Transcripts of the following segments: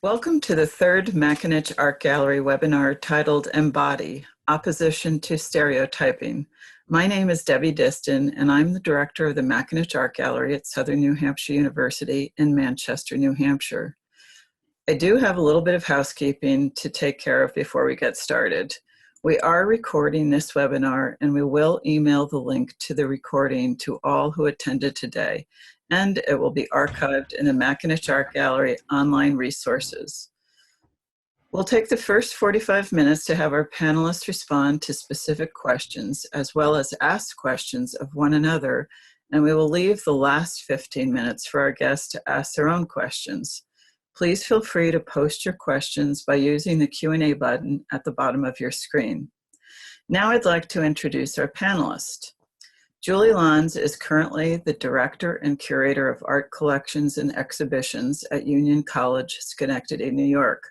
Welcome to the third Mackinac Art Gallery webinar titled Embody, Opposition to Stereotyping. My name is Debbie Diston, and I'm the director of the Mackinac Art Gallery at Southern New Hampshire University in Manchester, New Hampshire. I do have a little bit of housekeeping to take care of before we get started. We are recording this webinar, and we will email the link to the recording to all who attended today, and it will be archived in the Mackinac Art Gallery online resources. We'll take the first 45 minutes to have our panelists respond to specific questions, as well as ask questions of one another, and we will leave the last 15 minutes for our guests to ask their own questions. Please feel free to post your questions by using the Q&A button at the bottom of your screen. Now I'd like to introduce our panelists. Julie Lons is currently the Director and Curator of Art Collections and Exhibitions at Union College, Schenectady, New York.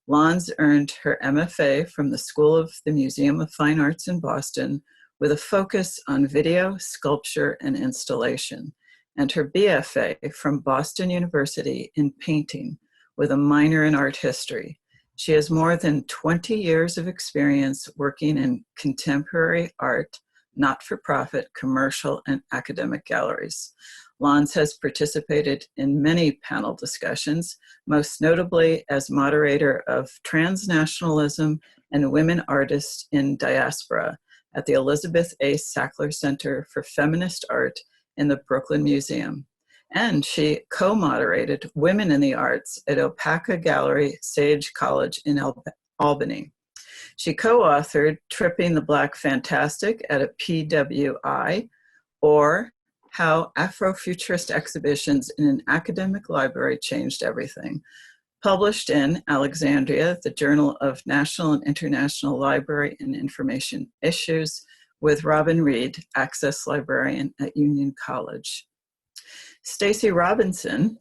Lons earned her MFA from the School of the Museum of Fine Arts in Boston with a focus on video, sculpture, and installation, and her BFA from Boston University in painting with a minor in art history. She has more than 20 years of experience working in contemporary art, not-for-profit, commercial, and academic galleries. Lons has participated in many panel discussions, most notably as moderator of Transnationalism and Women Artists in Diaspora at the Elizabeth A. Sackler Center for Feminist Art in the Brooklyn Museum. And she co-moderated Women in the Arts at Opaka Gallery, Sage College in Albany. She co-authored Tripping the Black Fantastic at a PWI, or How Afrofuturist Exhibitions in an Academic Library Changed Everything, published in Alexandria, the Journal of National and International Library and Information Issues, with Robin Reed, Access Librarian at Union College. Stacy Robinson,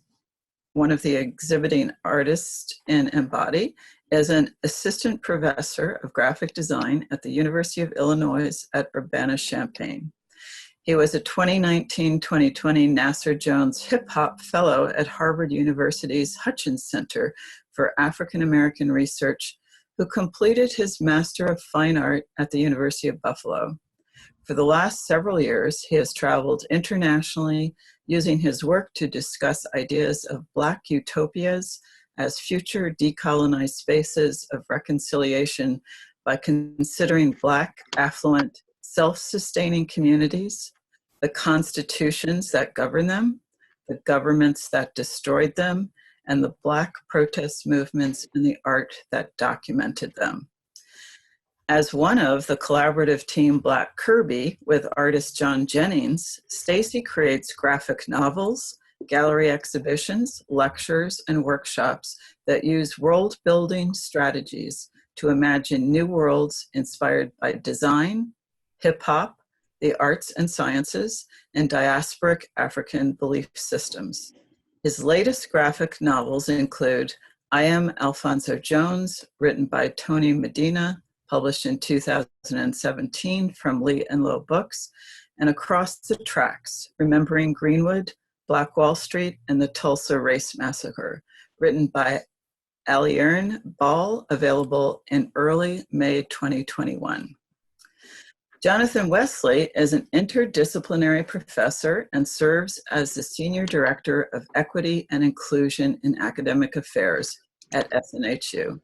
one of the exhibiting artists in Embody, is an assistant professor of graphic design at the University of Illinois at Urbana-Champaign. He was a 2019-2020 Nasser Jones Hip Hop Fellow at Harvard University's Hutchins Center for African American Research, who completed his Master of Fine Art at the University of Buffalo. For the last several years, he has traveled internationally using his work to discuss ideas of Black utopias as future decolonized spaces of reconciliation by considering Black, affluent, self-sustaining communities, the constitutions that govern them, the governments that destroyed them, and the Black protest movements and the art that documented them. As one of the collaborative team Black Kirby with artist John Jennings, Stacy creates graphic novels, gallery exhibitions, lectures, and workshops that use world-building strategies to imagine new worlds inspired by design, hip-hop, the arts and sciences, and diasporic African belief systems. His latest graphic novels include I Am Alfonso Jones, written by Tony Medina, published in 2017 from Lee and Low Books, and Across the Tracks, Remembering Greenwood, Black Wall Street, and the Tulsa Race Massacre, written by Alierne Ball, available in early May 2021. Jonathan Wesley is an interdisciplinary professor and serves as the Senior Director of Equity and Inclusion in Academic Affairs at SNHU.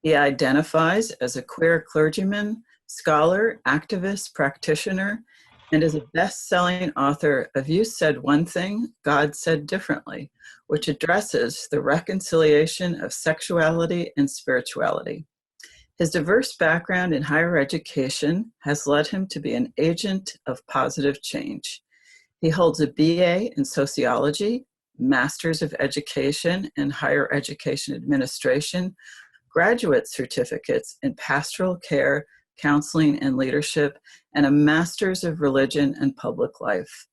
He identifies as a queer clergyman, scholar, activist, practitioner, and is a best-selling author of You Said One Thing, God Said Differently, which addresses the reconciliation of sexuality and spirituality. His diverse background in higher education has led him to be an agent of positive change. He holds a BA in sociology, Masters of Education and Higher Education Administration, graduate certificates in pastoral care, counseling, and leadership, and a Master's of Religion and Public Life.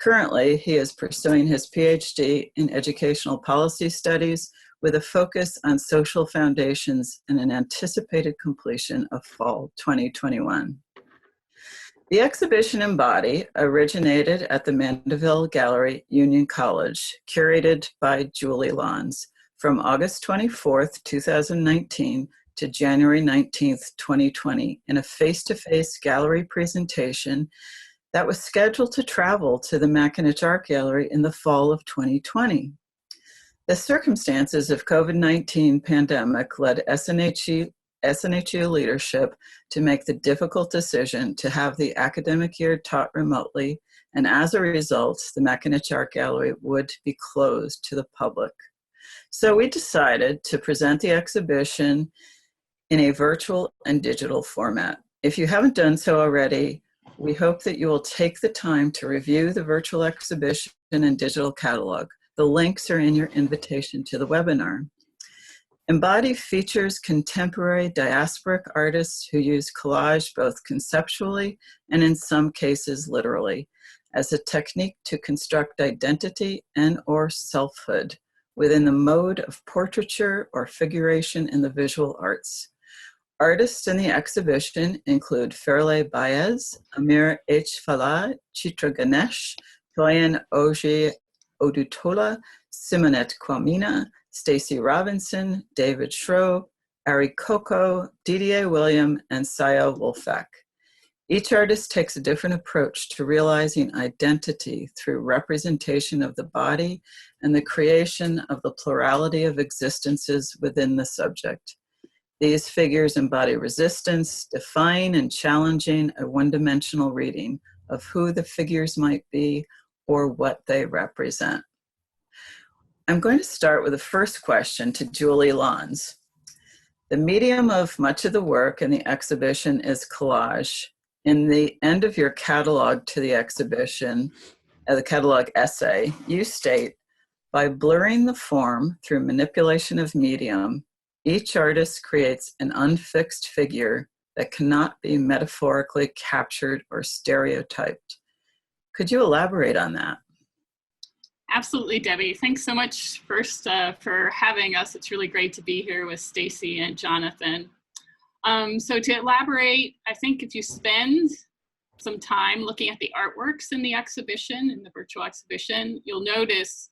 Currently, he is pursuing his PhD in Educational Policy Studies with a focus on social foundations and an anticipated completion of fall 2021. The exhibition Embody originated at the Mandeville Gallery, Union College, curated by Julie Lons, from August 24th, 2019 to January 19th, 2020 in a face-to-face gallery presentation that was scheduled to travel to the Mackinac Art Gallery in the fall of 2020. The circumstances of COVID-19 pandemic led SNHU leadership to make the difficult decision to have the academic year taught remotely, and as a result, the Mackinac Art Gallery would be closed to the public. So we decided to present the exhibition in a virtual and digital format. If you haven't done so already, we hope that you will take the time to review the virtual exhibition and digital catalog. The links are in your invitation to the webinar. Embody features contemporary diasporic artists who use collage both conceptually and in some cases literally as a technique to construct identity and or selfhood within the mode of portraiture or figuration in the visual arts. Artists in the exhibition include Ferle Baez, Amir H. Falah, Chitra Ganesh, Toyin Oje Odutola, Simonette Kwamina, Stacey Robinson, David Schroe, Ari Coco, Didier William, and Saya Wolfak. Each artist takes a different approach to realizing identity through representation of the body and the creation of the plurality of existences within the subject. These figures embody resistance, defying and challenging a one-dimensional reading of who the figures might be or what they represent. I'm going to start with the first question to Julie Lons. The medium of much of the work in the exhibition is collage. In the end of your catalog to the exhibition, the catalog essay, you state, by blurring the form through manipulation of medium, each artist creates an unfixed figure that cannot be metaphorically captured or stereotyped. Could you elaborate on that? Absolutely, Debbie. Thanks so much first for having us. It's really great to be here with Stacey and Jonathan. So to elaborate, I think if you spend some time looking at the artworks in the exhibition, in the virtual exhibition, you'll notice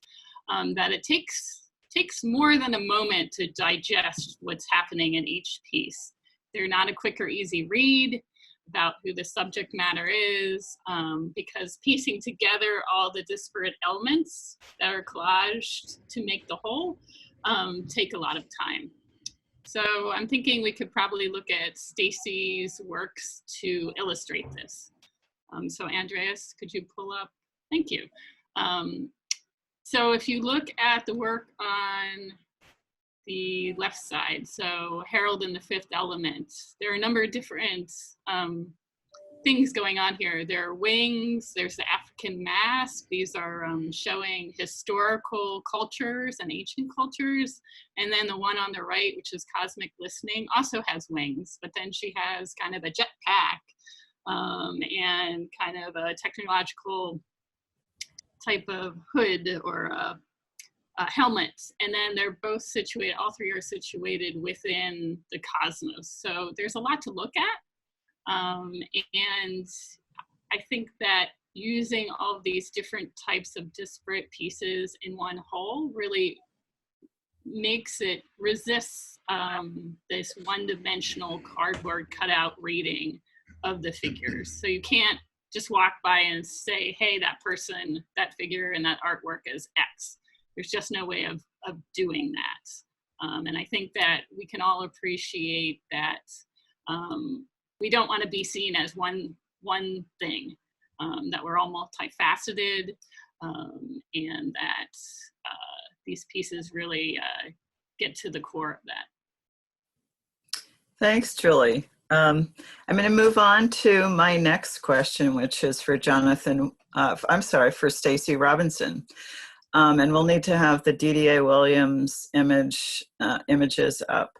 that it takes more than a moment to digest what's happening in each piece. They're not a quick or easy read about who the subject matter is, because piecing together all the disparate elements that are collaged to make the whole take a lot of time. So I'm thinking we could probably look at Stacey's works to illustrate this. So Andreas, could you pull up? Thank you. So if you look at the work on the left side, so Harold and the Fifth Element, there are a number of different things going on here. There are wings, there's the African mask. These are showing historical cultures and ancient cultures. And then the one on the right, which is Cosmic Listening, also has wings, but then she has kind of a jetpack and kind of a technological type of hood or a helmet. And then they're both situated, all three are situated within the cosmos. So there's a lot to look at. And I think that using all of these different types of disparate pieces in one whole really makes it resists this one-dimensional cardboard cutout reading of the figures. So you can't just walk by and say, hey, that person, that figure and that artwork is X. There's just no way of doing that. And I think that we can all appreciate that we don't want to be seen as one thing, that we're all multifaceted, and that these pieces really get to the core of that. Thanks, Julie. I'm going to move on to my next question, which is for Jonathan, for Stacey Robinson. And we'll need to have the DDA Williams images up.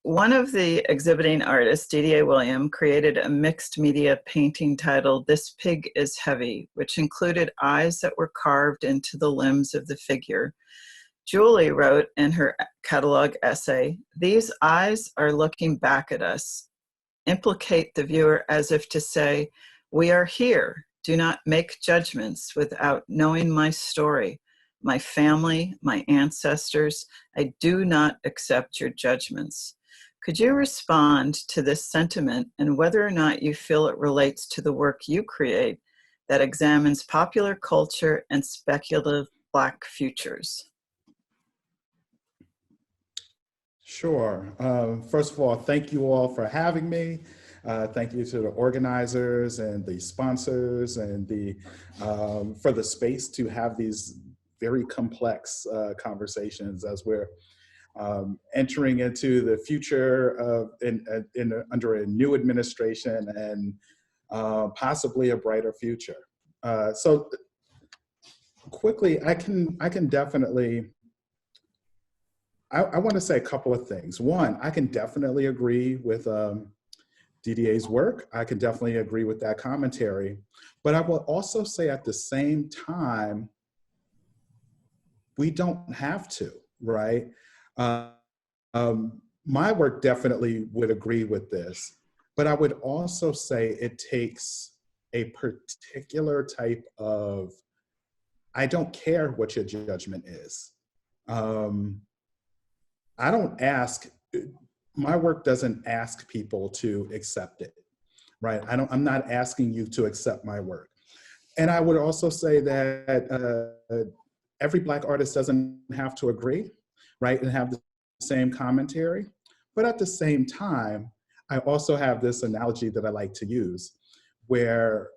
One of the exhibiting artists, DDA Williams, created a mixed media painting titled "This Pig is Heavy," which included eyes that were carved into the limbs of the figure. Julie wrote in her catalog essay, "These eyes are looking back at us, implicate the viewer as if to say, we are here. Do not make judgments without knowing my story. my family, my ancestors. I do not accept your judgments. Could you respond to this sentiment and whether or not you feel it relates to the work you create that examines popular culture and speculative Black futures? Sure. First of all, thank you all for having me. Thank you to the organizers and the sponsors and for the space to have these very complex conversations as we're entering into the future under a new administration and possibly a brighter future. So quickly, I can definitely. I want to say a couple of things. One, I can definitely agree with DDA's work. I can definitely agree with that commentary. But I will also say at the same time, we don't have to, right? My work definitely would agree with this, but I would also say it takes a particular type of, I don't care what your judgment is. I don't ask, my work doesn't ask people to accept it, right? I'm not asking you to accept my work. And I would also say that every Black artist doesn't have to agree, right? And have the same commentary. But at the same time, I also have this analogy that I like to use where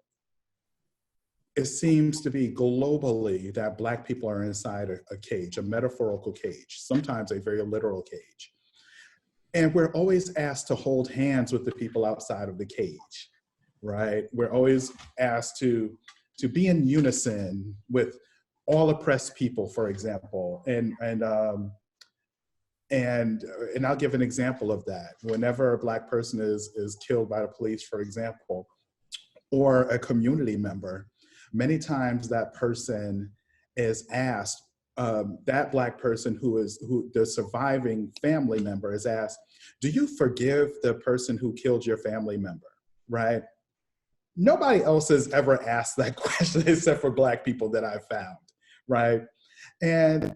it seems to be globally that Black people are inside a cage, a metaphorical cage, sometimes a very literal cage. And we're always asked to hold hands with the people outside of the cage, right? We're always asked to be in unison with all oppressed people, for example. And I'll give an example of that. Whenever a Black person is killed by the police, for example, or a community member, many times that person is asked, that Black person who the surviving family member is asked, do you forgive the person who killed your family member, right? Nobody else has ever asked that question except for Black people that I've found, right? And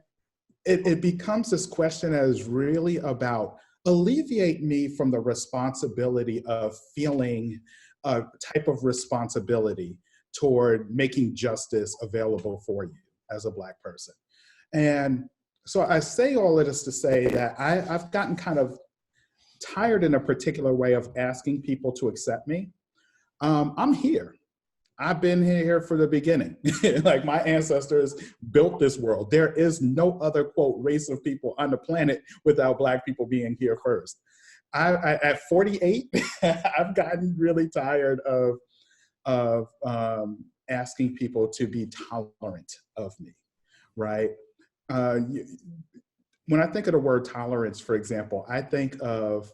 it becomes this question that is really about alleviate me from the responsibility of feeling a type of responsibility toward making justice available for you as a Black person. And so I say all of this to say that I've gotten kind of tired in a particular way of asking people to accept me. I'm here. I've been here for the beginning. Like my ancestors built this world. There is no other, quote, race of people on the planet without Black people being here first. At 48, I've gotten really tired of asking people to be tolerant of me, right? When I think of the word tolerance, for example, I think of,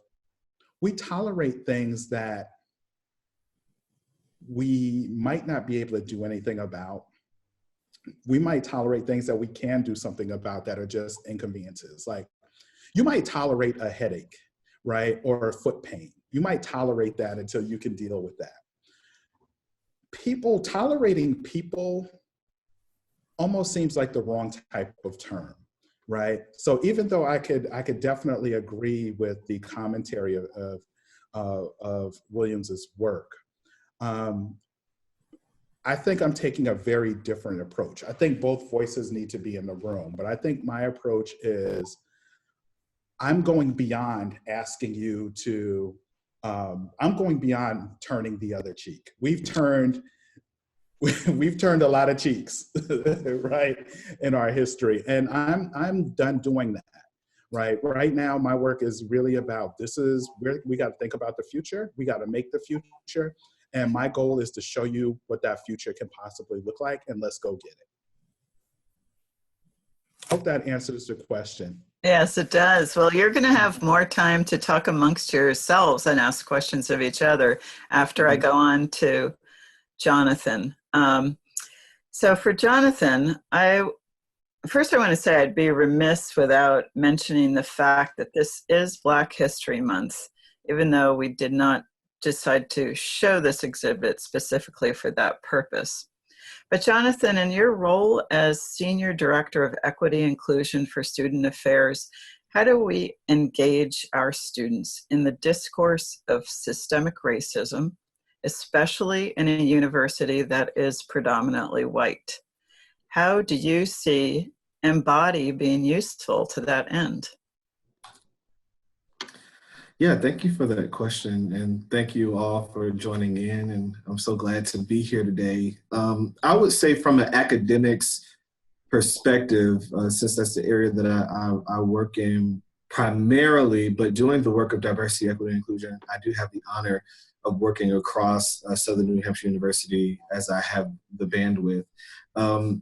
we tolerate things that we might not be able to do anything about. We might tolerate things that we can do something about that are just inconveniences. Like you might tolerate a headache, right? Or a foot pain. You might tolerate that until you can deal with that. Tolerating people almost seems like the wrong type of term, right? So even though I could definitely agree with the commentary of Williams's work, I think I'm taking a very different approach. I think both voices need to be in the room, but I think my approach is I'm going beyond asking you to, I'm going beyond turning the other cheek. We've turned a lot of cheeks, right, in our history, and I'm done doing that. Right. Right now, my work is really about, this is where we got to think about the future. We got to make the future. And my goal is to show you what that future can possibly look like, and let's go get it. Hope that answers the question. Yes, it does. Well, you're going to have more time to talk amongst yourselves and ask questions of each other after I go on to Jonathan. So for Jonathan, First, I want to say I'd be remiss without mentioning the fact that this is Black History Month, even though we did not decide to show this exhibit specifically for that purpose. But Jonathan, in your role as Senior Director of Equity Inclusion for Student Affairs, how do we engage our students in the discourse of systemic racism, especially in a university that is predominantly white? How do you see Embody being useful to that end? Yeah, thank you for that question, and thank you all for joining in, and I'm so glad to be here today. I would say from an academics perspective, since that's the area that I work in primarily, but doing the work of diversity, equity, and inclusion, I do have the honor of working across Southern New Hampshire University as I have the bandwidth.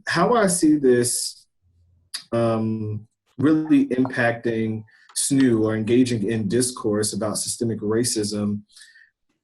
How I see this really impacting SNU or engaging in discourse about systemic racism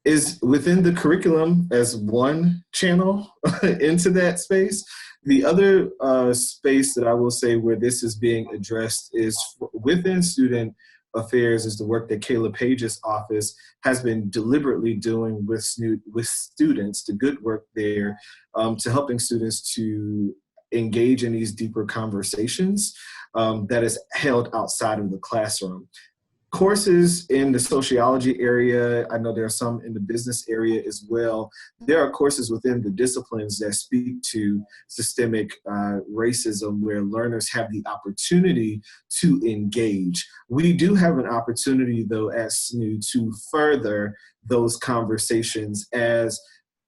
is within the curriculum as one channel into that space. The other space that I will say where this is being addressed is within student affairs is the work that Kayla Page's office has been deliberately doing with students, the good work there, to helping students to engage in these deeper conversations that is held outside of the classroom. Courses in the sociology area, I know there are some in the business area as well. There are courses within the disciplines that speak to systemic racism where learners have the opportunity to engage. We do have an opportunity though at SNU to further those conversations, as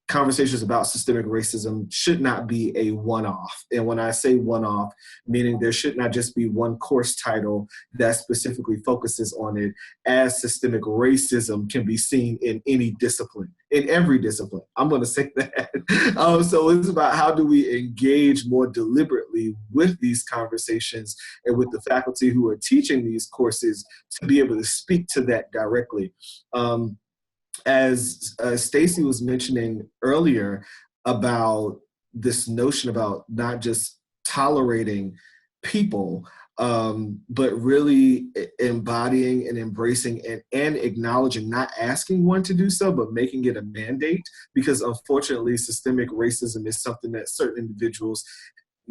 conversations about systemic racism should not be a one-off. And when I say one-off, meaning there should not just be one course title that specifically focuses on it, as systemic racism can be seen in any discipline, in every discipline. I'm going to say that. So it's about how do we engage more deliberately with these conversations and with the faculty who are teaching these courses to be able to speak to that directly. As Stacy was mentioning earlier about this notion about not just tolerating people, but really embodying and embracing and acknowledging, not asking one to do so, but making it a mandate, because unfortunately systemic racism is something that certain individuals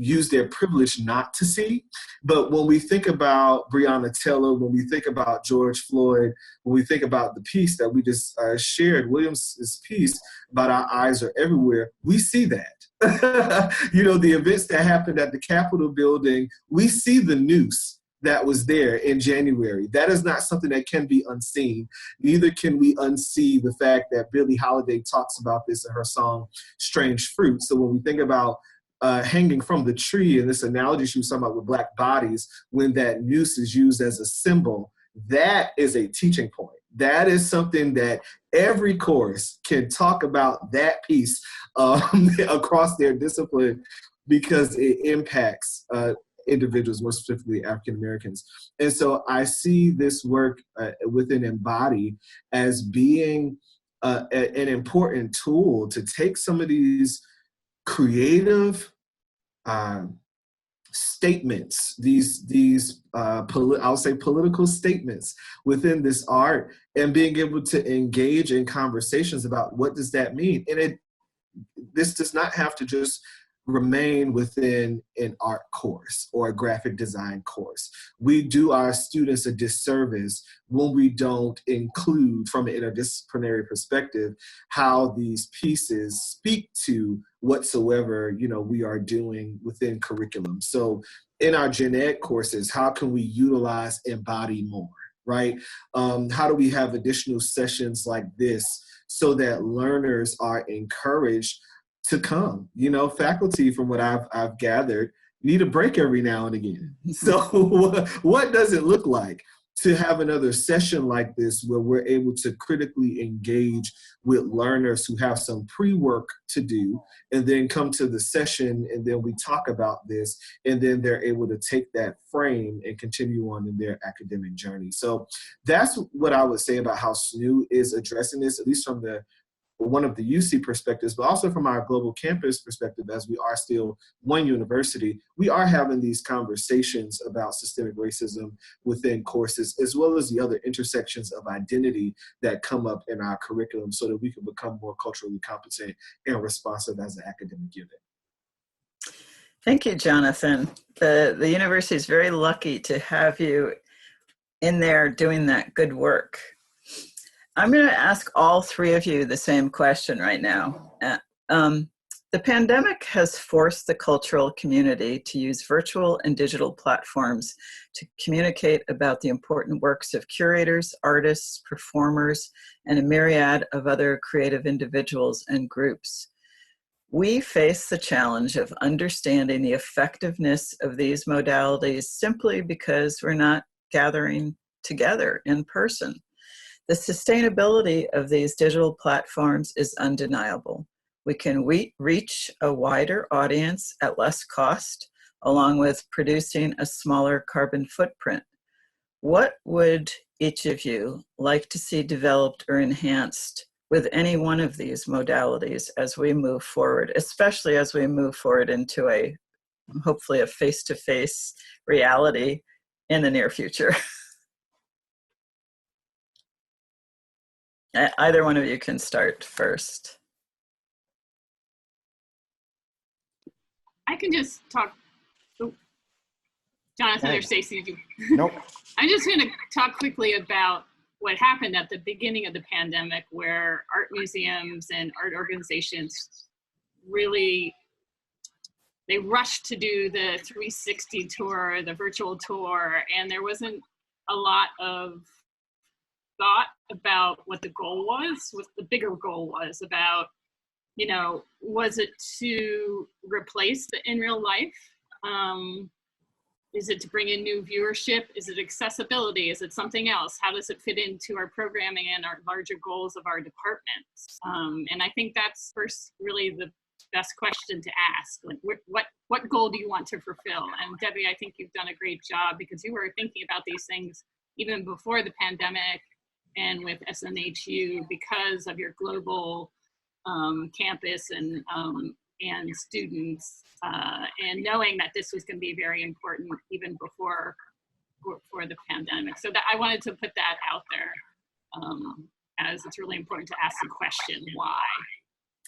use their privilege not to see. But when we think about Breonna Taylor, when we think about George Floyd, when we think about the piece that we just shared, Williams' piece about our eyes are everywhere, we see that. You know, the events that happened at the Capitol building, we see the noose that was there in January. That is not something that can be unseen. Neither can we unsee the fact that Billie Holiday talks about this in her song, Strange Fruit. So when we think about hanging from the tree, and this analogy she was talking about with Black bodies, when that noose is used as a symbol, that is a teaching point. That is something that every course can talk about, that piece across their discipline, because it impacts individuals, more specifically African Americans. And so I see this work within Embody as being an important tool to take some of these creative statements, these I'll say political statements within this art, and being able to engage in conversations about what does that mean. And this does not have to just remain within an art course or a graphic design course. We do our students a disservice when we don't include, from an interdisciplinary perspective, how these pieces speak to whatsoever, you know, we are doing within curriculum. So in our gen ed courses, how can we utilize Embody more, right? How do we have additional sessions like this so that learners are encouraged to come? You know, faculty, from what I've gathered, need a break every now and again. So what does it look like to have another session like this where we're able to critically engage with learners who have some pre-work to do, and then come to the session and then we talk about this, and then they're able to take that frame and continue on in their academic journey. So that's what I would say about how SNU is addressing this, at least from one of the UC perspectives, but also from our global campus perspective, as we are still one university, we are having these conversations about systemic racism within courses, as well as the other intersections of identity that come up in our curriculum, so that we can become more culturally competent and responsive as an academic unit. Thank you, Jonathan. The university is very lucky to have you in there doing that good work. I'm going to ask all three of you the same question right now. The pandemic has forced the cultural community to use virtual and digital platforms to communicate about the important works of curators, artists, performers, and a myriad of other creative individuals and groups. We face the challenge of understanding the effectiveness of these modalities simply because we're not gathering together in person. The sustainability of these digital platforms is undeniable. We can reach a wider audience at less cost, along with producing a smaller carbon footprint. What would each of you like to see developed or enhanced with any one of these modalities as we move forward, especially as we move forward into hopefully a face-to-face reality in the near future? Either one of you can start first. I can just talk. Oh, Jonathan or Stacey. Nope. I'm just going to talk quickly about what happened at the beginning of the pandemic, where art museums and art organizations really, they rushed to do the 360 tour, the virtual tour, and there wasn't a lot of thought about what the goal was, what the bigger goal was about, you know, was it to replace the in real life? Is it to bring in new viewership? Is it accessibility? Is it something else? How does it fit into our programming and our larger goals of our departments? And I think that's first really the best question to ask. Like, what goal do you want to fulfill? And Debbie, I think you've done a great job because you were thinking about these things even before the pandemic and with SNHU because of your global campus and students, and knowing that this was going to be very important even before the pandemic. So that I wanted to put that out there, as it's really important to ask the question why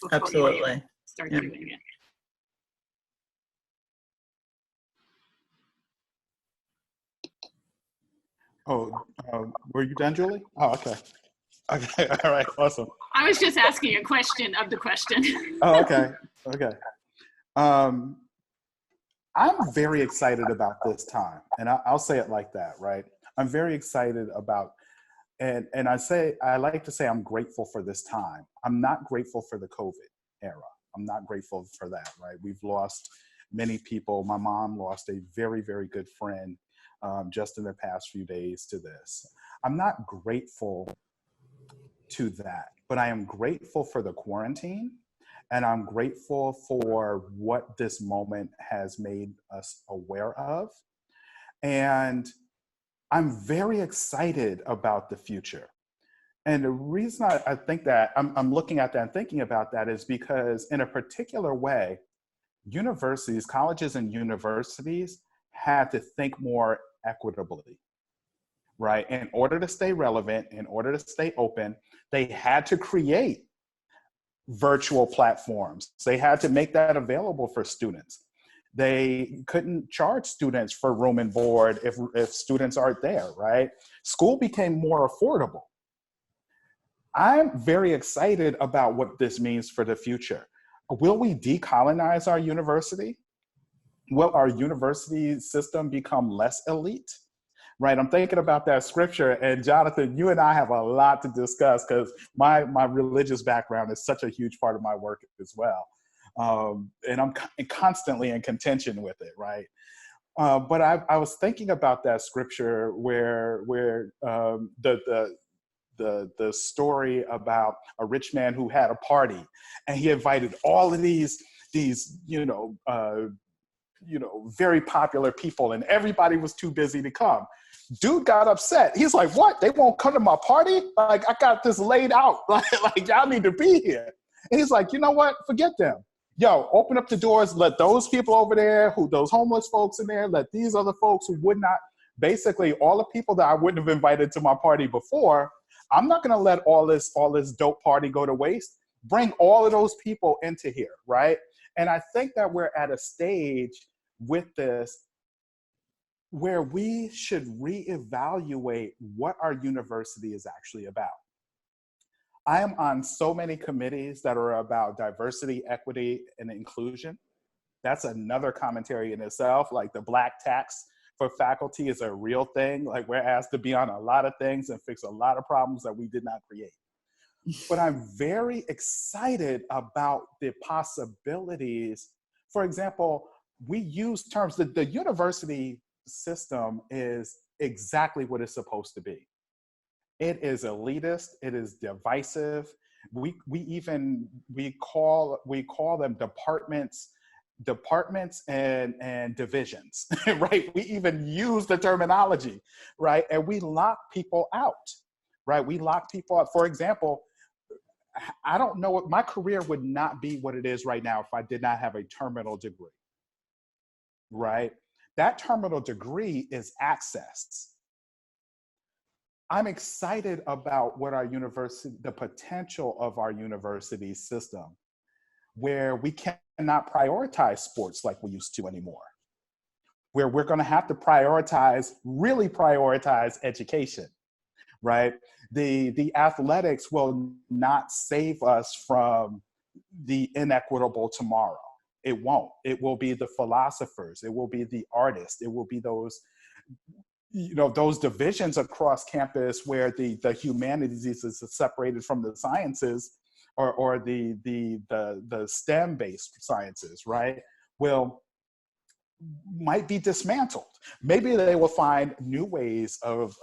before Absolutely. you start doing it. Oh, were you done, Julie? Oh, okay. Okay, all right, awesome. I was just asking a question of the question. Oh, okay, okay. I'm very excited about this time, and I'll say it like that, right? I'm very excited about, and I like to say I'm grateful for this time. I'm not grateful for the COVID era. I'm not grateful for that, right? We've lost many people. My mom lost a very, very good friend just in the past few days to this. I'm not grateful to that, but I am grateful for the quarantine. And I'm grateful for what this moment has made us aware of. And I'm very excited about the future. And the reason I think that, I'm looking at that and thinking about that is because in a particular way, universities, colleges and universities had to think more equitably, right? In order to stay relevant, in order to stay open, they had to create virtual platforms. They had to make that available for students. They couldn't charge students for room and board if students aren't there, right? School became more affordable. I'm very excited about what this means for the future. Will we decolonize our university? Will our university system become less elite? Right, I'm thinking about that scripture, and Jonathan, you and I have a lot to discuss because my religious background is such a huge part of my work as well, and I'm constantly in contention with it, right? But I was thinking about that scripture where the story about a rich man who had a party, and he invited all of these very popular people, and everybody was too busy to come. Dude got upset. He's like, what? They won't come to my party? Like, I got this laid out. Like y'all need to be here. And he's like, you know what? Forget them. Yo, open up the doors. Let those people over there, those homeless folks in there, let these other folks who would not, basically all the people that I wouldn't have invited to my party before, I'm not gonna let all this dope party go to waste. Bring all of those people into here, right? And I think that we're at a stage with this, where we should reevaluate what our university is actually about. I am on so many committees that are about diversity, equity, and inclusion. That's another commentary in itself. Like the Black tax for faculty is a real thing. Like we're asked to be on a lot of things and fix a lot of problems that we did not create. But I'm very excited about the possibilities. For example, we use terms, the university system is exactly what it's supposed to be. It is elitist. It is divisive. We call them departments and divisions, right? We even use the terminology, right? And we lock people out, right? We lock people out. For example, I don't know what my career would not be what it is right now if I did not have a terminal degree, right? That terminal degree is access. I'm excited about what our university, the potential of our university system, where we cannot prioritize sports like we used to anymore, where we're going to have to really prioritize education, right? The athletics will not save us from the inequitable tomorrow. It won't. It will be the philosophers. It will be the artists. It will be those, those divisions across campus where the humanities is separated from the sciences, or the STEM-based sciences, right? Might be dismantled. Maybe they will find new ways of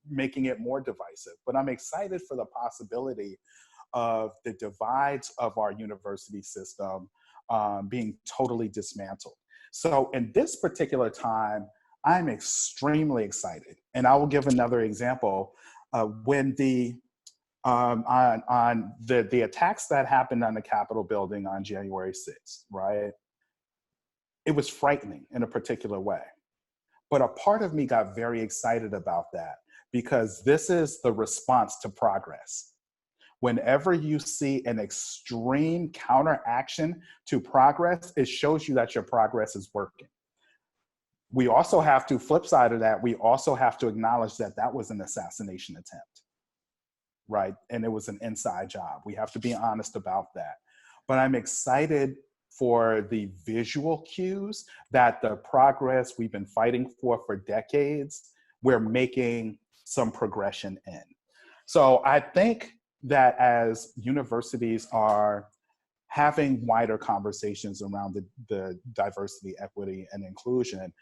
making it more divisive. But I'm excited for the possibility of the divides of our university system being totally dismantled. So in this particular time, I'm extremely excited. And I will give another example. When the attacks that happened on the Capitol building on January 6th, right? It was frightening in a particular way. But a part of me got very excited about that, because this is the response to progress. Whenever you see an extreme counteraction to progress, it shows you that your progress is working. We also have to, flip side of that, we also have to acknowledge that that was an assassination attempt, right? And it was an inside job. We have to be honest about that. But I'm excited for the visual cues that the progress we've been fighting for decades, we're making some progression in. So I think that as universities are having wider conversations around the diversity, equity, and inclusion,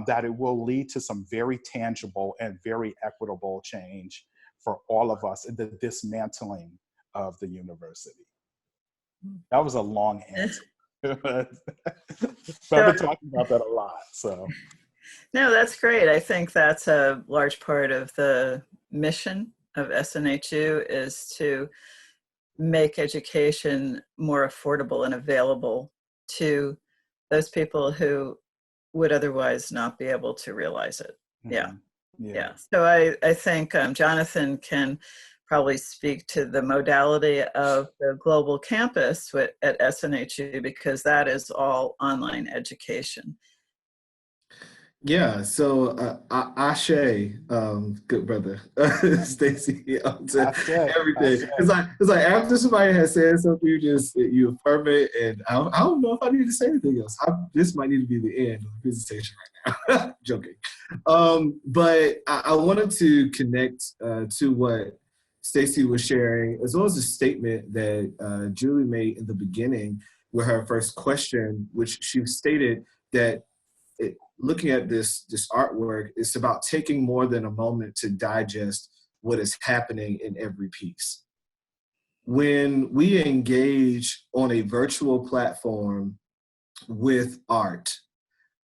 that it will lead to some very tangible and very equitable change for all of us in the dismantling of the university. That was a long answer. But I've been talking about that a lot, so. No, that's great. I think that's a large part of the mission of SNHU, is to make education more affordable and available to those people who would otherwise not be able to realize it. Mm-hmm. Yeah. So I think Jonathan can probably speak to the modality of the global campus at SNHU, because that is all online education. Yeah, so Ashe, good brother, Stacy, to everything. It's like after somebody has said something, you affirm it, and I don't know if I need to say anything else. This might need to be the end of the presentation right now. Joking, but I wanted to connect to what Stacy was sharing, as well as a statement that Julie made in the beginning with her first question, which she stated that looking at this artwork, it's about taking more than a moment to digest what is happening in every piece. When we engage on a virtual platform with art,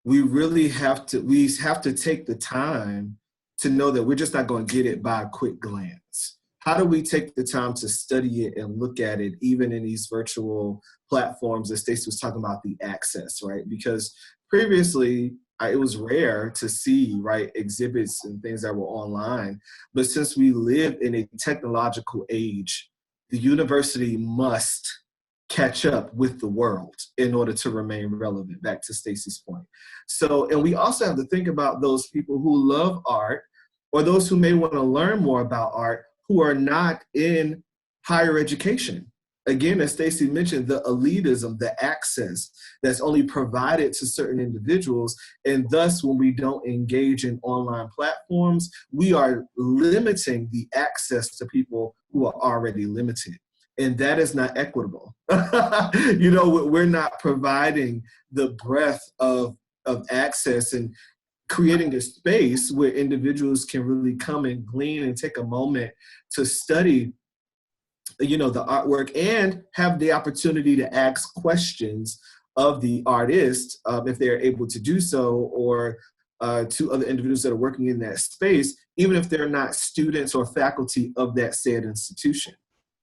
we really have to take the time to know that we're just not going to get it by a quick glance. How do we take the time to study it and look at it, even in these virtual platforms that Stacey was talking about, the access, right? Because previously, it was rare to see, right, exhibits and things that were online. But since we live in a technological age, the university must catch up with the world in order to remain relevant, back to Stacey's point. So, and we also have to think about those people who love art, or those who may want to learn more about art, who are not in higher education. Again, as Stacey mentioned, the elitism, the access that's only provided to certain individuals. And thus, when we don't engage in online platforms, we are limiting the access to people who are already limited. And that is not equitable. You know, we're not providing the breadth of access and creating a space where individuals can really come and glean and take a moment to study, you know, the artwork and have the opportunity to ask questions of the artist if they're able to do so, or to other individuals that are working in that space, even if they're not students or faculty of that said institution,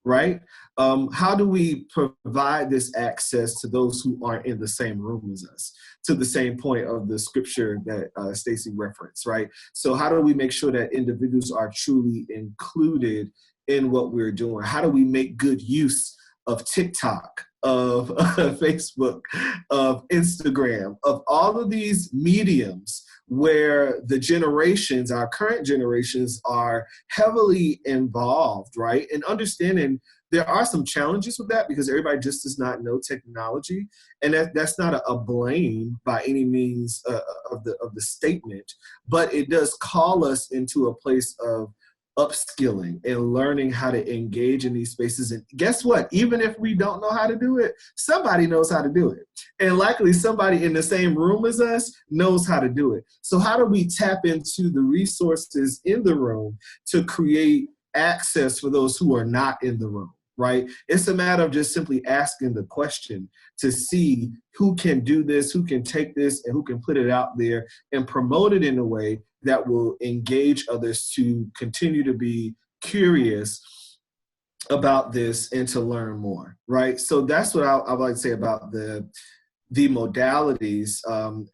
right? How do we provide this access to those who aren't in the same room as us, to the same point of the scripture that Stacey referenced, right? So how do we make sure that individuals are truly included in what we're doing? How do we make good use of TikTok, of Facebook, of Instagram, of all of these mediums where the generations, our current generations, are heavily involved, right? And understanding there are some challenges with that because everybody just does not know technology. And that's not a blame by any means of the statement, but it does call us into a place of upskilling and learning how to engage in these spaces. And guess what? Even if we don't know how to do it, somebody knows how to do it. And likely somebody in the same room as us knows how to do it. So how do we tap into the resources in the room to create access for those who are not in the room, right? It's a matter of just simply asking the question to see who can do this, who can take this, and who can put it out there and promote it in a way that will engage others to continue to be curious about this and to learn more, right? So that's what I would like to say about the modalities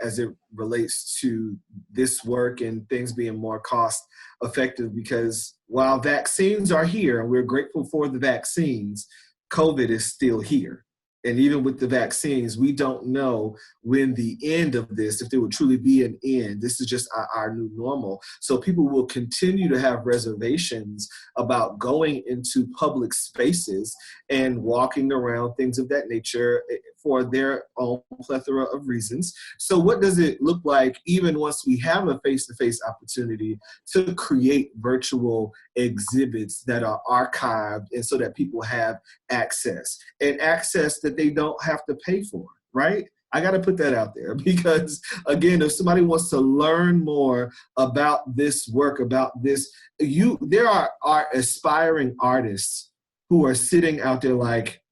as it relates to this work and things being more cost effective, because while vaccines are here and we're grateful for the vaccines, COVID is still here. And even with the vaccines, we don't know when the end of this, if there will truly be an end. This is just our new normal. So people will continue to have reservations about going into public spaces and walking around, things of that nature, for their own plethora of reasons. So what does it look like, even once we have a face-to-face opportunity, to create virtual exhibits that are archived and so that people have access, and access that they don't have to pay for, right? I got to put that out there because, again, if somebody wants to learn more about this work, about this, there are aspiring artists who are sitting out there like,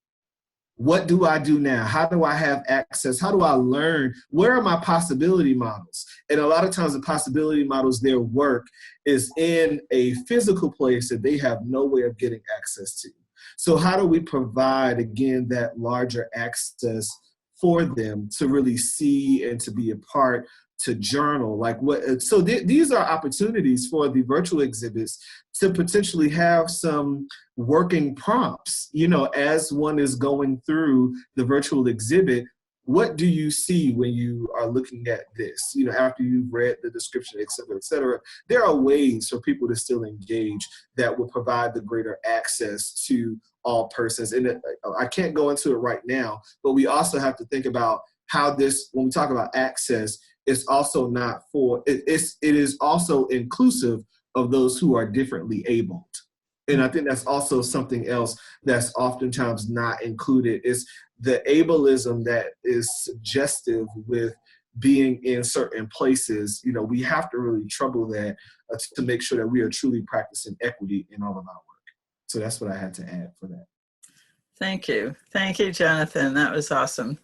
what do I do now? How do I have access? How do I learn? Where are my possibility models? And a lot of times the possibility models, their work is in a physical place that they have no way of getting access to. So how do we provide, again, that larger access for them to really see and to be a part, to journal? Like what? So these are opportunities for the virtual exhibits to potentially have some working prompts, you know, as one is going through the virtual exhibit. What do you see when you are looking at this? You know, after you've read the description, et cetera, et cetera, there are ways for people to still engage that will provide the greater access to all persons. And I can't go into it right now, but we also have to think about how this, when we talk about access, it's also not for, it is also inclusive of those who are differently abled. And I think that's also something else that's oftentimes not included, is the ableism that is suggestive with being in certain places. You know, we have to really trouble that to make sure that we are truly practicing equity in all of our work. So that's what I had to add for that. Thank you. Thank you, Jonathan. That was awesome.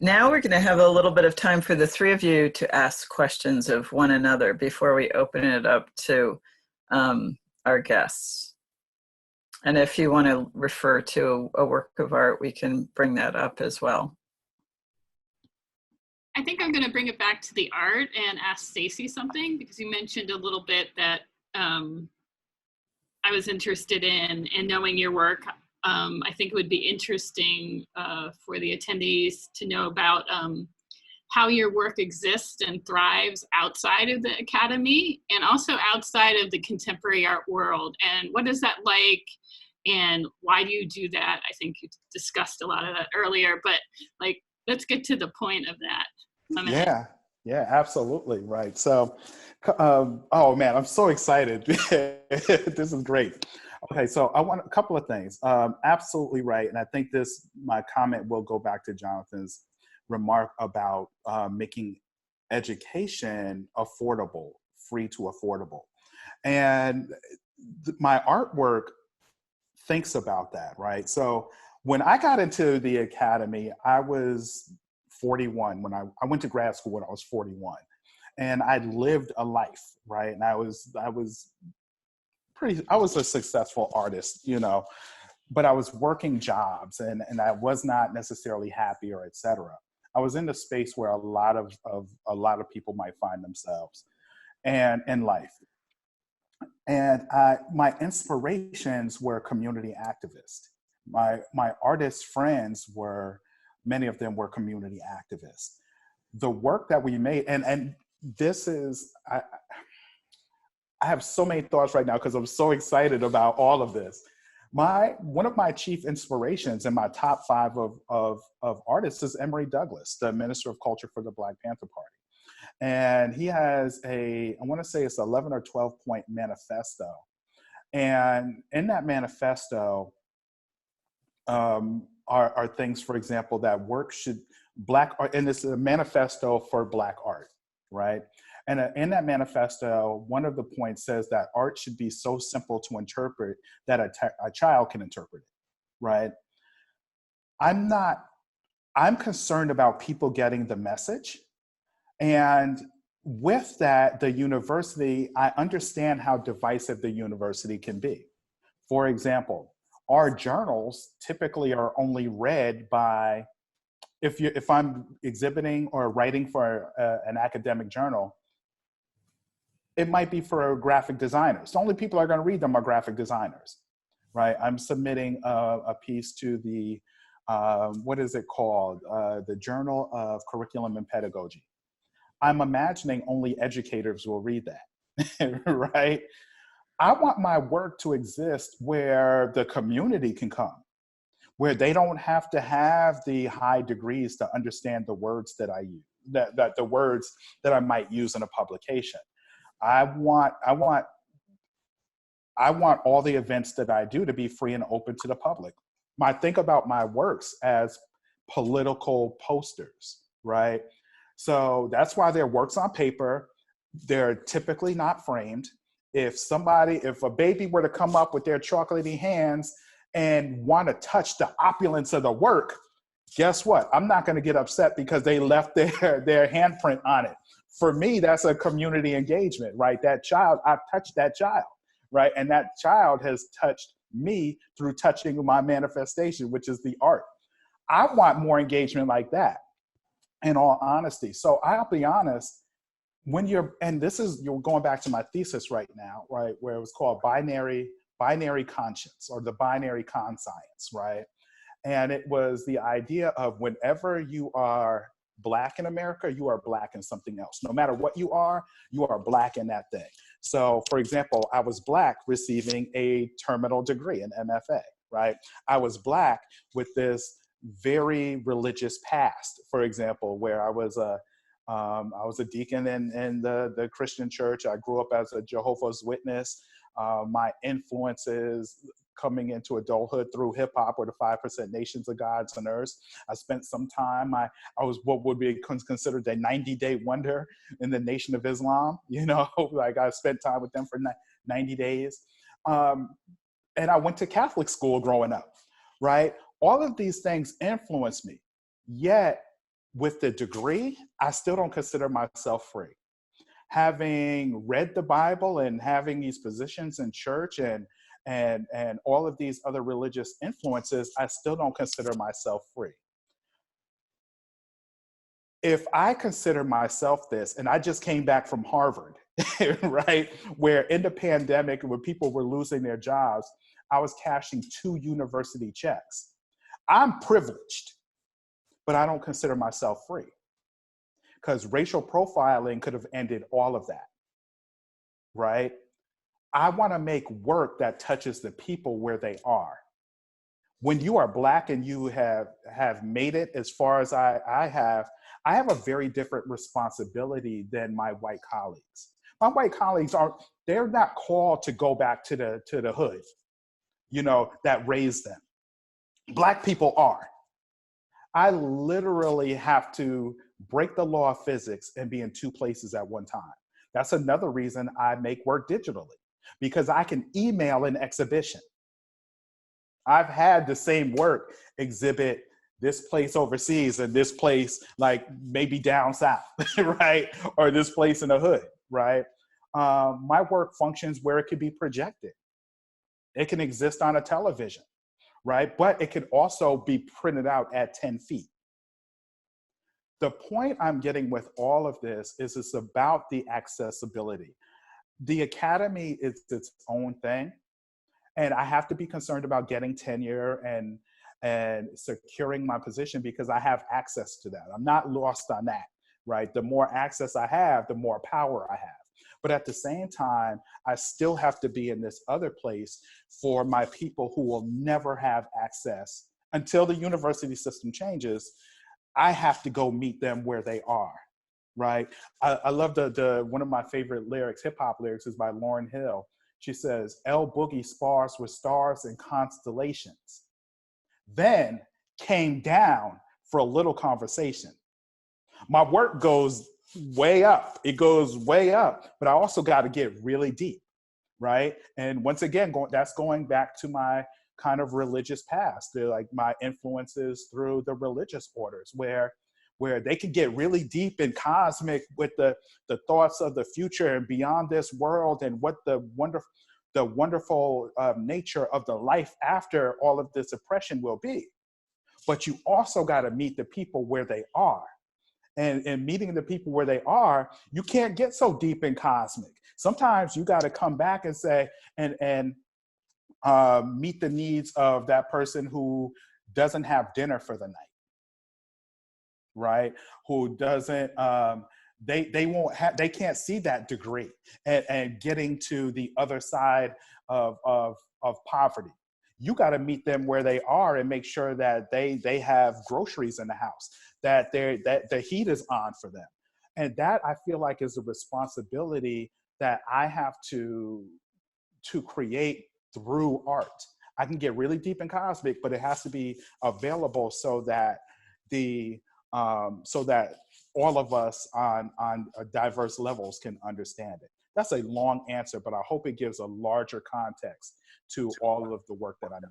Now we're going to have a little bit of time for the three of you to ask questions of one another before we open it up to our guests. And if you want to refer to a work of art, we can bring that up as well. I think I'm going to bring it back to the art and ask Stacey something, because you mentioned a little bit that I was interested in knowing your work. I think it would be interesting for the attendees to know about how your work exists and thrives outside of the academy and also outside of the contemporary art world. And what is that like? And why do you do that? I think you discussed a lot of that earlier, but like, let's get to the point of that. Yeah, absolutely. Right. So, oh man, I'm so excited. This is great. Okay, so I want a couple of things. Absolutely right. And I think my comment will go back to Jonathan's remark about making education affordable, free to affordable. And my artwork thinks about that, right? So when I got into the academy, I was 41 when I went to grad school when I was 41, and I lived a life, right? And I was a successful artist, but I was working jobs and I was not necessarily happy or et cetera. I was in the space where a lot of people might find themselves and in life. And my inspirations were community activists. My artist friends many of them were community activists. The work that we made, and this is, I have so many thoughts right now because I'm so excited about all of this. One of my chief inspirations and my top 5 of artists is Emory Douglas, the Minister of Culture for the Black Panther Party. And he has I want to say it's 11 or 12 point manifesto. And in that manifesto are things, for example, that Black art, and it's a manifesto for Black art, right? And in that manifesto, one of the points says that art should be so simple to interpret that a child can interpret it, right? I'm concerned about people getting the message. And with that, the university, I understand how divisive the university can be. For example, our journals typically are only read by, if I'm exhibiting or writing for an academic journal, it might be for graphic designers. The only people that are going to read them are graphic designers, right? I'm submitting a piece to the, what is it called? The Journal of Curriculum and Pedagogy. I'm imagining only educators will read that, right? I want my work to exist where the community can come, where they don't have to have the high degrees to understand the words that I use, that the words that I might use in a publication. I want all the events that I do to be free and open to the public. I think about my works as political posters, right? So that's why they're works on paper. They're typically not framed. If a baby were to come up with their chocolatey hands and want to touch the opulence of the work, guess what? I'm not going to get upset because they left their handprint on it. For me, that's a community engagement, right? That child, I've touched that child, right? And that child has touched me through touching my manifestation, which is the art. I want more engagement like that, in all honesty. So I'll be honest, you're going back to my thesis right now, right? Where it was called binary conscience, or the binary conscience, right? And it was the idea of whenever you are Black in America, you are Black in something else. No matter what you are Black in that thing. So for example, I was Black receiving a terminal degree, an MFA, right? I was Black with this very religious past, for example, where I was a deacon in the Christian church. I grew up as a Jehovah's Witness. My influences coming into adulthood through hip hop were the 5% Nations of Gods on Earth. I spent some time, I was what would be considered a 90-day wonder in the Nation of Islam. Like I spent time with them for 90 days. And I went to Catholic school growing up, right? All of these things influenced me. Yet with the degree, I still don't consider myself free. Having read the Bible and having these positions in church and all of these other religious influences, I still don't consider myself free. If I consider myself this, and I just came back from Harvard, right, where in the pandemic, when people were losing their jobs, I was cashing 2 university checks. I'm privileged, but I don't consider myself free, because racial profiling could have ended all of that, right? I want to make work that touches the people where they are. When you are Black and you have made it as far as I have a very different responsibility than my white colleagues. My white colleagues they're not called to go back to the hood, that raised them. Black people are. I literally have to break the law of physics and be in 2 places at one time. That's another reason I make work digitally, because I can email an exhibition. I've had the same work exhibit this place overseas and this place like maybe down south, right? Or this place in the hood, right? My work functions where it can be projected. It can exist on a television, right? But it could also be printed out at 10 feet. The point I'm getting with all of this is it's about the accessibility. The academy is its own thing. And I have to be concerned about getting tenure and securing my position because I have access to that. I'm not lost on that, right? The more access I have, the more power I have. But at the same time, I still have to be in this other place for my people who will never have access until the university system changes. I have to go meet them where they are, right? I love one of my favorite lyrics, hip hop lyrics, is by Lauryn Hill. She says, El Boogie spars with stars and constellations, then came down for a little conversation. My work goes way up. It goes way up, but I also got to get really deep, right? And once again, that's going back to my kind of religious past. They're like my influences through the religious orders where they can get really deep and cosmic with the thoughts of the future and beyond this world and what the wonderful nature of the life after all of this oppression will be. But you also got to meet the people where they are. And meeting the people where they are, you can't get so deep and cosmic. Sometimes you got to come back and say, and meet the needs of that person who doesn't have dinner for the night, right? Who doesn't, they can't see that degree and getting to the other side of poverty. You got to meet them where they are and make sure that they have groceries in the house, that the heat is on for them. And that I feel like is a responsibility that I have to create through art. I can get really deep and cosmic, but it has to be available so that all of us on diverse levels can understand it. That's a long answer, but I hope it gives a larger context to all of the work that I make.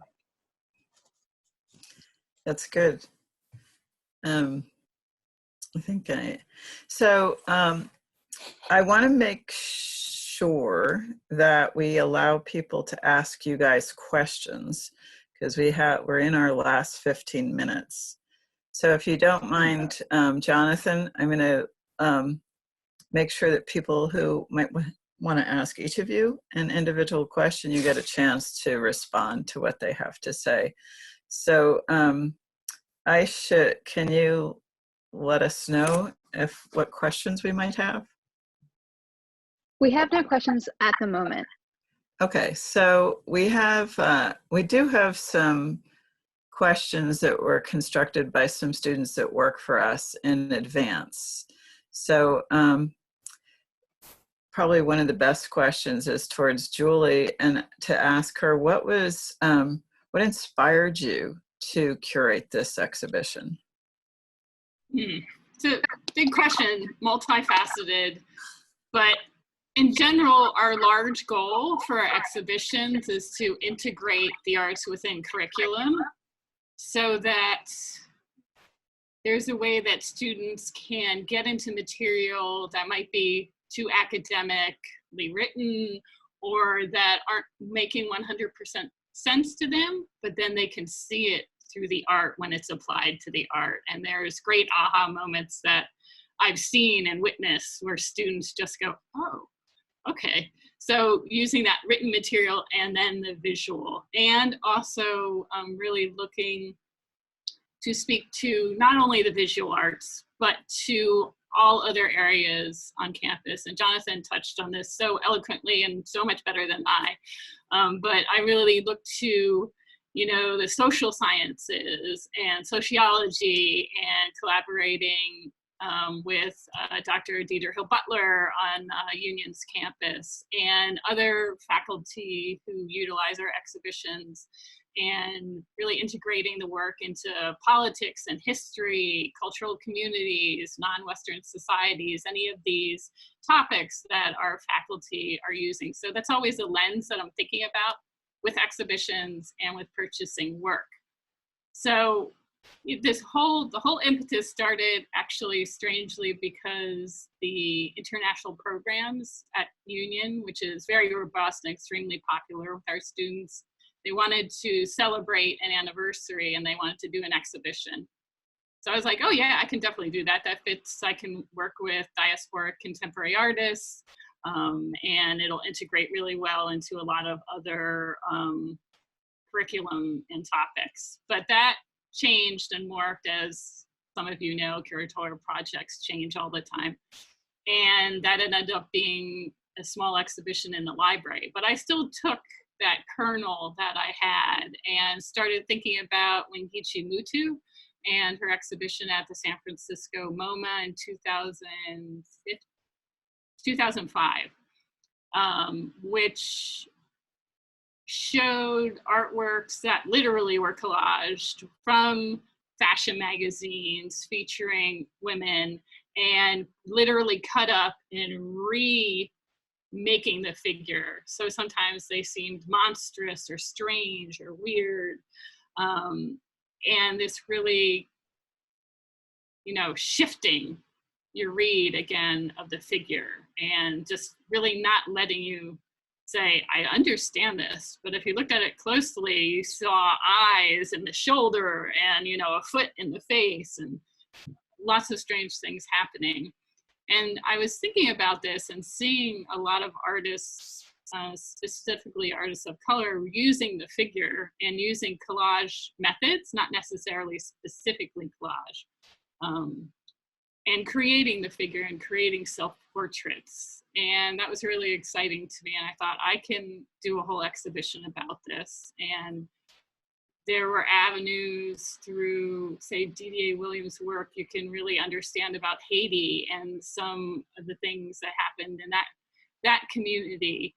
That's good. I want to make sure that we allow people to ask you guys questions because we're in our last 15 minutes. So if you don't mind, Jonathan, I'm going to make sure that people who might want to ask each of you an individual question, you get a chance to respond to what they have to say. So can you let us know what questions we might have? We have no questions at the moment. Okay, so we do have some questions that were constructed by some students that work for us in advance. So probably one of the best questions is towards Julie, and to ask her what inspired you to curate this exhibition? It's a big question, multifaceted, but in general, our large goal for our exhibitions is to integrate the arts within curriculum so that there's a way that students can get into material that might be too academically written or that aren't making 100% sense to them, but then they can see it through the art when it's applied to the art. And there's great aha moments that I've seen and witnessed where students just go, oh, okay. So using that written material and then the visual, and also really looking to speak to not only the visual arts, but to all other areas on campus. And Jonathan touched on this so eloquently and so much better than I. But I really look to, the social sciences and sociology and collaborating with Dr. Dieter Hill-Butler on Union's campus and other faculty who utilize our exhibitions, and really integrating the work into politics and history, cultural communities, non-Western societies, any of these topics that our faculty are using. So that's always a lens that I'm thinking about with exhibitions and with purchasing work. So the whole impetus started actually strangely because the international programs at Union, which is very robust and extremely popular with our students, they wanted to celebrate an anniversary and they wanted to do an exhibition. So I was like, oh yeah, I can definitely do that. That fits. I can work with diasporic contemporary artists, and it'll integrate really well into a lot of other curriculum and topics. But that changed and morphed, as some of you know, curatorial projects change all the time. And that ended up being a small exhibition in the library. But I still took that kernel that I had and started thinking about Wengichi Mutu and her exhibition at the San Francisco MoMA in 2005, which showed artworks that literally were collaged from fashion magazines featuring women and literally cut up and making the figure. So sometimes they seemed monstrous or strange or weird. And this really, shifting your read again of the figure and just really not letting you say, I understand this. But if you looked at it closely, you saw eyes in the shoulder and, a foot in the face and lots of strange things happening. And I was thinking about this and seeing a lot of artists, specifically artists of color, using the figure and using collage methods, not necessarily specifically collage, and creating the figure and creating self-portraits. And that was really exciting to me. And I thought, I can do a whole exhibition about this. And there were avenues through, say, D.D.A. Williams' work. You can really understand about Haiti and some of the things that happened in that community.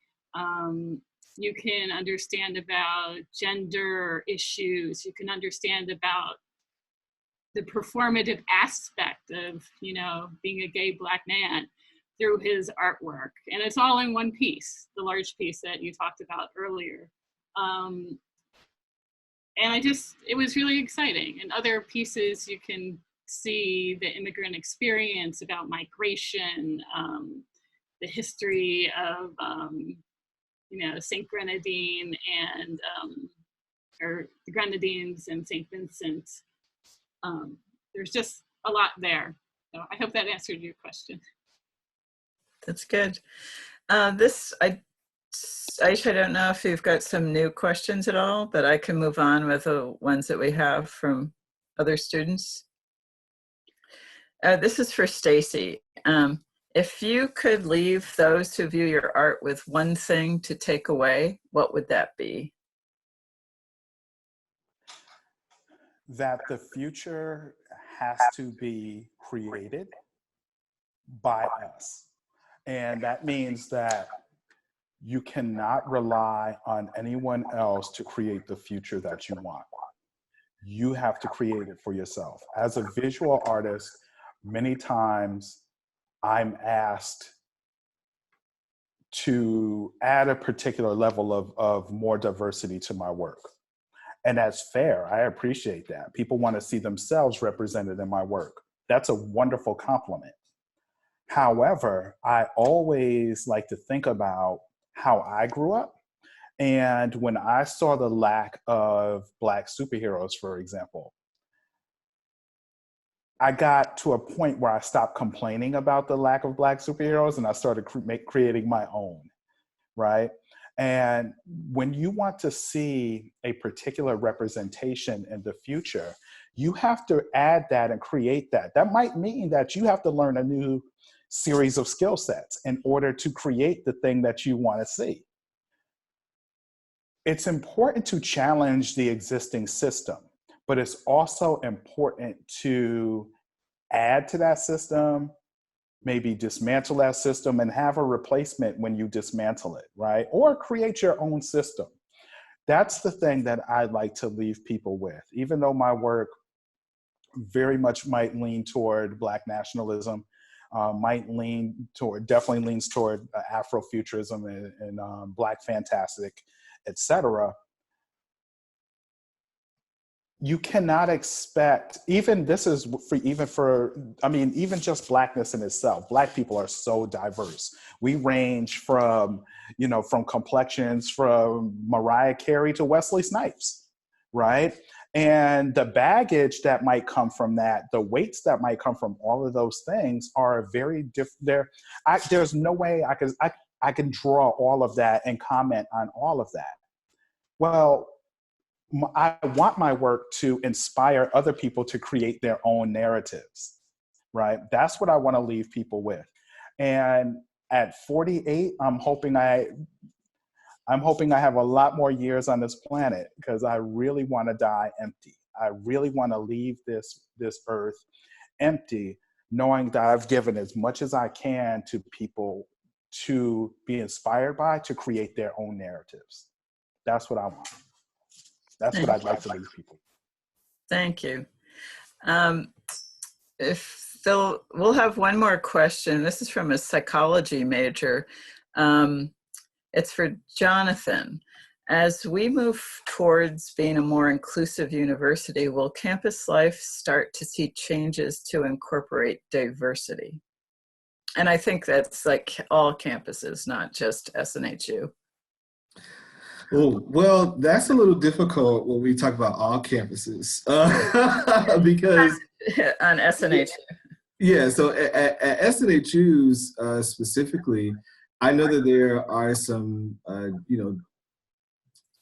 You can understand about gender issues. You can understand about the performative aspect of, being a gay Black man through his artwork. And it's all in one piece, the large piece that you talked about earlier. And it was really exciting. In other pieces, you can see the immigrant experience about migration, the history of, St. Grenadine and, or the Grenadines and St. Vincent. There's just a lot there. So I hope that answered your question. That's good. Aisha, I don't know if you've got some new questions at all, but I can move on with the ones that we have from other students. This is for Stacy. If you could leave those who view your art with one thing to take away, what would that be? That the future has to be created by us. And that means that you cannot rely on anyone else to create the future that you want. You have to create it for yourself. As a visual artist, many times I'm asked to add a particular level of more diversity to my work. And that's fair. I appreciate that. People want to see themselves represented in my work. That's a wonderful compliment. However, I always like to think about how I grew up. And when I saw the lack of Black superheroes, for example, I got to a point where I stopped complaining about the lack of Black superheroes and I started creating my own. right? And when you want to see a particular representation in the future, you have to add that and create that. That might mean that you have to learn a new series of skill sets in order to create the thing that you want to see. It's important to challenge the existing system, but it's also important to add to that system, maybe dismantle that system and have a replacement when you dismantle it, right? Or create your own system. That's the thing that I like to leave people with, even though my work very much might lean toward Black nationalism, definitely leans toward Afrofuturism and Black fantastic, etc. You cannot expect, even this is even just Blackness in itself. Black people are so diverse. We range from complexions from Mariah Carey to Wesley Snipes, right? And the baggage that might come from that, the weights that might come from all of those things are very different. There's no way I can draw all of that and comment on all of that. Well, I want my work to inspire other people to create their own narratives, right? That's what I want to leave people with. And at 48, I'm hoping I have a lot more years on this planet, because I really want to die empty. I really want to leave this earth empty, knowing that I've given as much as I can to people to be inspired by, to create their own narratives. That's what I want. That's what I'd like to leave people. Thank you. We'll have one more question. This is from a psychology major. It's for Jonathan. As we move towards being a more inclusive university, will campus life start to see changes to incorporate diversity? And I think that's like all campuses, not just SNHU. Oh, well, that's a little difficult when we talk about all campuses because on SNHU. Yeah, so at SNHUs specifically, I know that there are some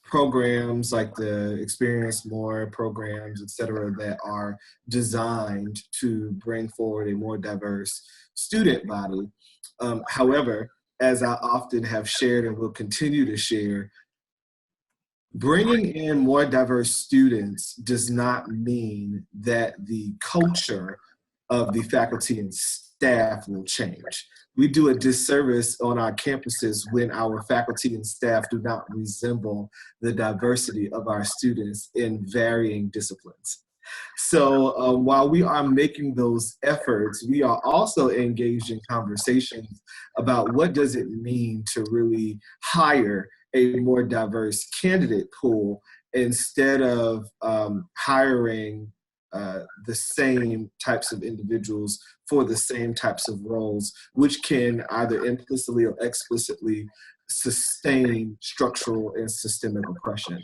programs like the Experience More programs, et cetera, that are designed to bring forward a more diverse student body. However, as I often have shared and will continue to share, bringing in more diverse students does not mean that the culture of the faculty and staff will change. We do a disservice on our campuses when our faculty and staff do not resemble the diversity of our students in varying disciplines. So while we are making those efforts, we are also engaged in conversations about what does it mean to really hire a more diverse candidate pool instead of hiring the same types of individuals for the same types of roles, which can either implicitly or explicitly sustain structural and systemic oppression.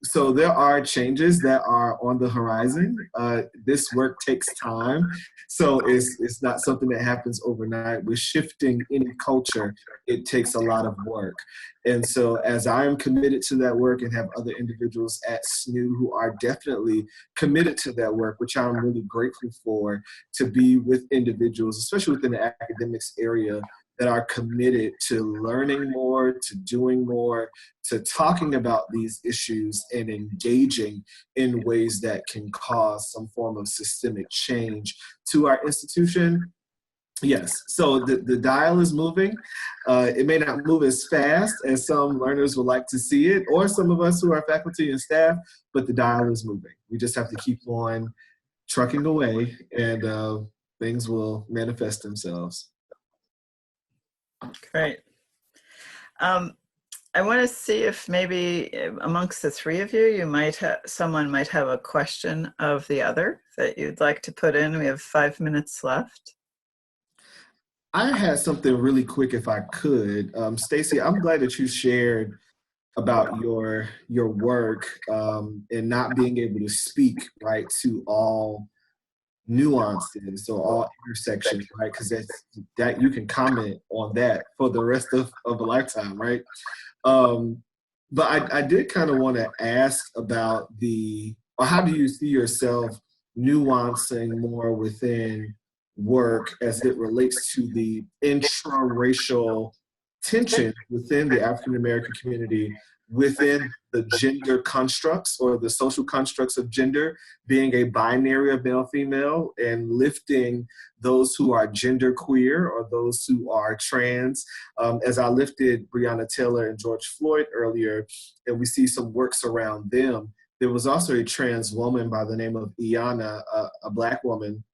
So there are changes that are on the horizon. This work takes time, so it's not something that happens overnight. With shifting any culture, it takes a lot of work. And so as I am committed to that work and have other individuals at SNU who are definitely committed to that work, which I'm really grateful for, to be with individuals, especially within the academics area, that are committed to learning more, to doing more, to talking about these issues and engaging in ways that can cause some form of systemic change to our institution. Yes, so the dial is moving. It may not move as fast as some learners would like to see it, or some of us who are faculty and staff, but the dial is moving. We just have to keep on trucking away, and things will manifest themselves. Great. I want to see if maybe amongst the three of you, someone might have a question of the other that you'd like to put in. We have 5 minutes left. I had something really quick if I could. Stacy, I'm glad that you shared about your work and not being able to speak right to all nuances or all intersections, right? Because that you can comment on that for the rest of a lifetime, right? Um, but I did kind of want to ask about or how do you see yourself nuancing more within work as it relates to the intra-racial tension within the African American community, within the gender constructs or the social constructs of gender, being a binary of male female, and lifting those who are gender queer or those who are trans. As I lifted Breonna Taylor and George Floyd earlier, and we see some works around them, there was also a trans woman by the name of Iana, a Black woman,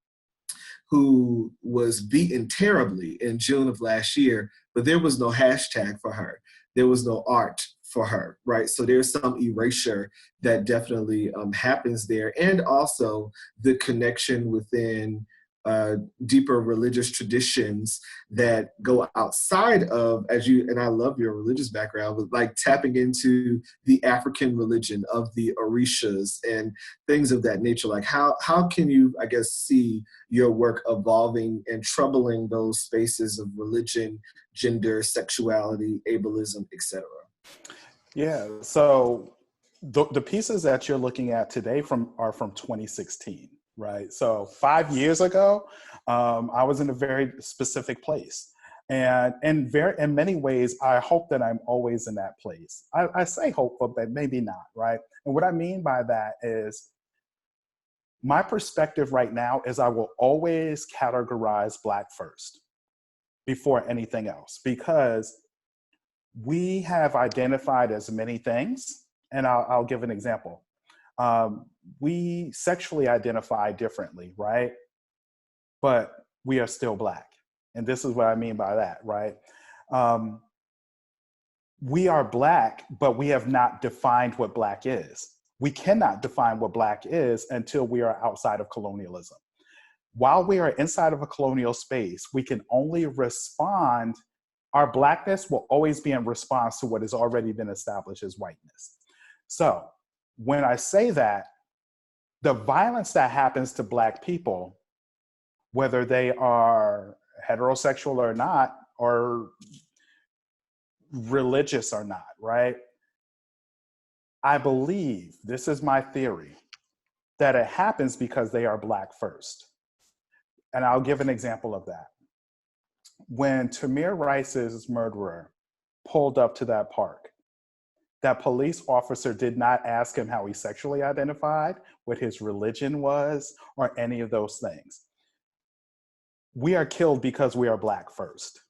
who was beaten terribly in June of last year, but there was no hashtag for her. There was no art for her, right? So there's some erasure that definitely happens there. And also the connection within deeper religious traditions that go outside of, and I love your religious background, but like tapping into the African religion of the Orishas and things of that nature. Like how can you, I guess, see your work evolving and troubling those spaces of religion, gender, sexuality, ableism, etc.? Yeah, so the pieces that you're looking at today are from 2016, right? So 5 years ago, I was in a very specific place. And in many ways, I hope that I'm always in that place. I say hope, but maybe not, right? And what I mean by that is my perspective right now is I will always categorize Black first before anything else, because we have identified as many things, and I'll give an example. We sexually identify differently, right? But we are still Black. And this is what I mean by that, right? We are Black, but we have not defined what Black is. We cannot define what Black is until we are outside of colonialism. While we are inside of a colonial space, we can only respond. Our Blackness will always be in response to what has already been established as whiteness. So when I say that, the violence that happens to Black people, whether they are heterosexual or not, or religious or not, right? I believe, this is my theory, that it happens because they are Black first. And I'll give an example of that. When Tamir Rice's murderer pulled up to that park, that police officer did not ask him how he sexually identified, what his religion was, or any of those things. We are killed because we are Black first.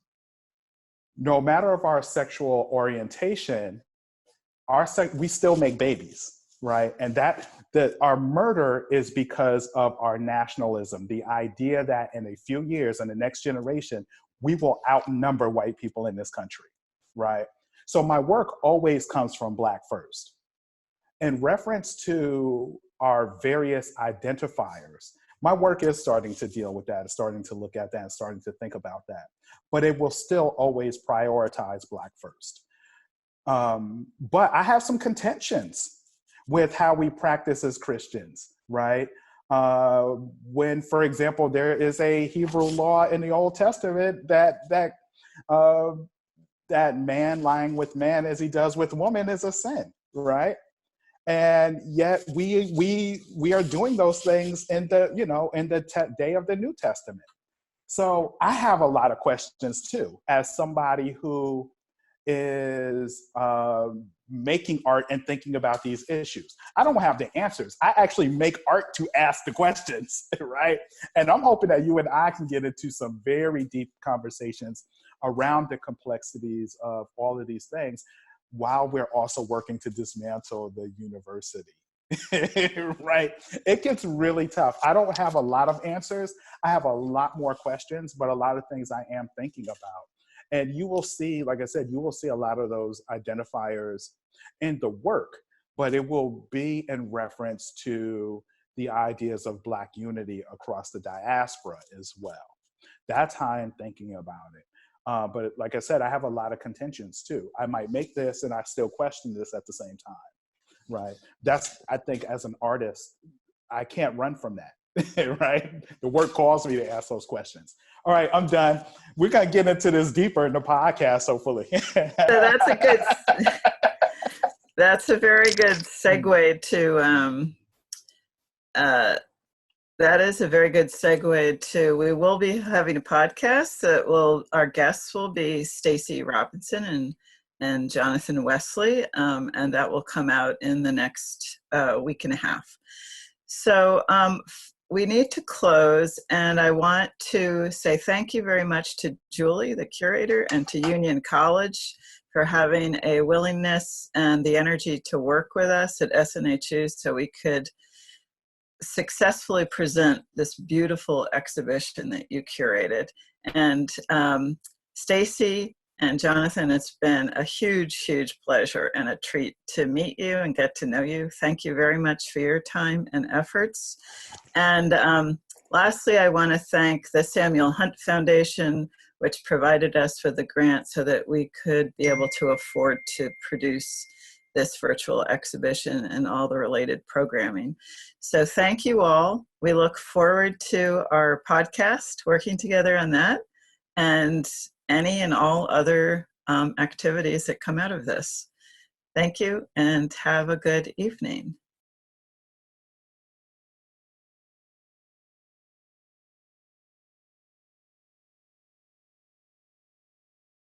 No matter of our sexual orientation, we still make babies, right? And that our murder is because of our nationalism, the idea that in a few years, in the next generation, we will outnumber white people in this country, right? So my work always comes from Black first. In reference to our various identifiers, my work is starting to deal with that, starting to look at that, and starting to think about that. But it will still always prioritize Black first. But I have some contentions with how we practice as Christians, right? When, for example, there is a Hebrew law in the Old Testament that man lying with man as he does with woman is a sin, right? And yet we are doing those things in the day of the New Testament. So I have a lot of questions too, as somebody who is making art and thinking about these issues. I don't have the answers. I actually make art to ask the questions, right? And I'm hoping that you and I can get into some very deep conversations around the complexities of all of these things, while we're also working to dismantle the university, right? It gets really tough. I don't have a lot of answers. I have a lot more questions, but a lot of things I am thinking about. And you will see, like I said, you will see a lot of those identifiers in the work, but it will be in reference to the ideas of Black unity across the diaspora as well. That's how I'm thinking about it. But like I said, I have a lot of contentions too. I might make this and I still question this at the same time, right? I think as an artist, I can't run from that. right? The work calls me to ask those questions. All right, I'm done. We're going to get into this deeper in the podcast, hopefully. So that's a very good segue to, that is a very good segue to, we will be having a podcast our guests will be Stacy Robinson and Jonathan Wesley, and that will come out in the next week and a half. So we need to close, and I want to say thank you very much to Julie, the curator, and to Union College for having a willingness and the energy to work with us at SNHU so we could successfully present this beautiful exhibition that you curated. And Stacy and Jonathan, it's been a huge, huge pleasure and a treat to meet you and get to know you. Thank you very much for your time and efforts. And lastly, I want to thank the Samuel Hunt Foundation, which provided us with the grant so that we could be able to afford to produce this virtual exhibition and all the related programming. So thank you all. We look forward to our podcast, working together on that, and any and all other activities that come out of this. Thank you and have a good evening.